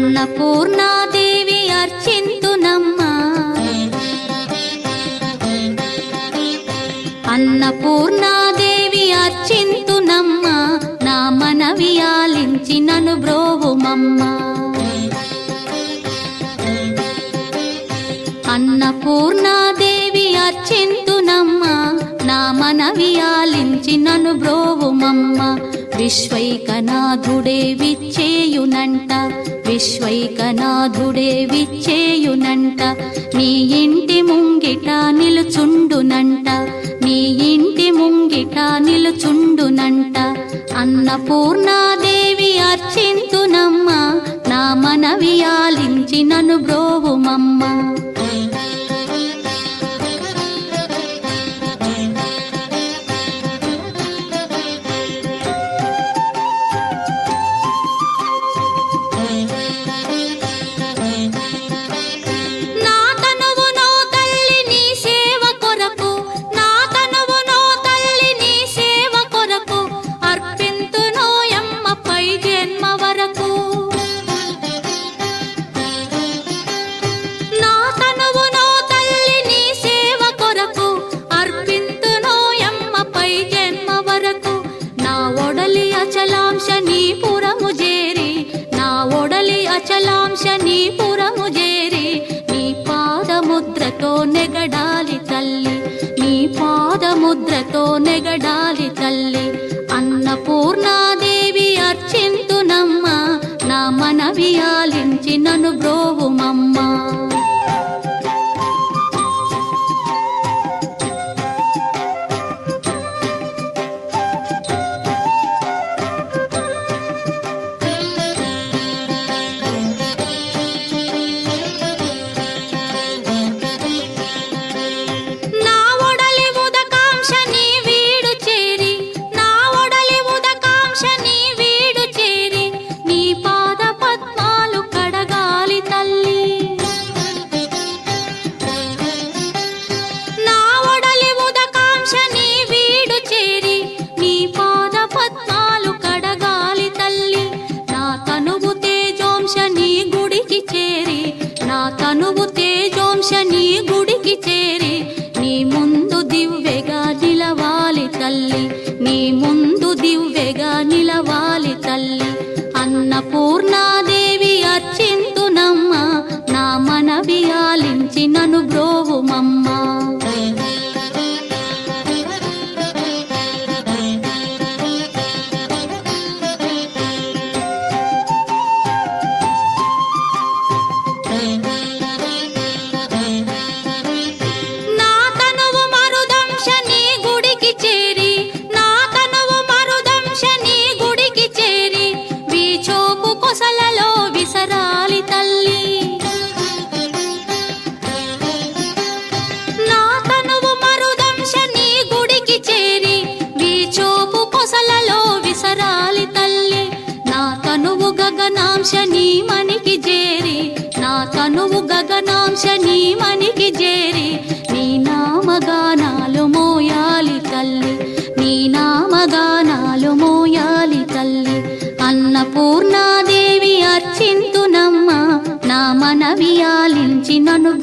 అన్నపూర్ణాదేవి అర్చింతునమ్మా అన్నపూర్ణాదేవి అర్చింతునమ్మా నా మనవి ఆలించి నన్ను బ్రోవుమమ్మా అన్నపూర్ణాదేవి అర్చింతునమ్మా నా మనవి ఆలించి నన్ను బ్రోవుమమ్మా విశ్వైకనాథుడే విచ్చేయునంట విశ్వైకనాథుడే విచ్చేయునంట నీ ఇంటి ముంగిట నిలుచుండునంట నీ ఇంటి ముంగిట నిలుచుండునంట అన్నపూర్ణాదేవి అర్చింతునమ్మా నా మనవి ఆలించి నన్ను బ్రోవుమమ్మా అచలాంశనీపురము చేరి నీ పాదముద్రతో నెగడాలి తల్లి నీ పాదముద్రతో నెగడాలి తల్లి అన్నపూర్ణాదేవి అర్చింతునమ్మా నా మనవి ఆలించి నన్ను బ్రోవుమమ్మా తనువు తేజోంశని గుడికి చేరి నీ ముందు దివ్వెగా నిలవాలి తల్లి నీ ముందు దివ్వెగా నిలవాలి తల్లి అన్నపూర్ణాదేవి అర్చింతునమ్మా నా మనవి ఆలించి నన్ను బ్రోవుమమ్మా గగనాంశని మనికి చేరి నా తనువు గగనాంశని మనికి చేరి నీ నామగానాలు మోయాలి తల్లి నీ నామగానాలు మోయాలి తల్లి అన్నపూర్ణాదేవి అర్చింతునమ్మా నా మనవి ఆలించి నన్ను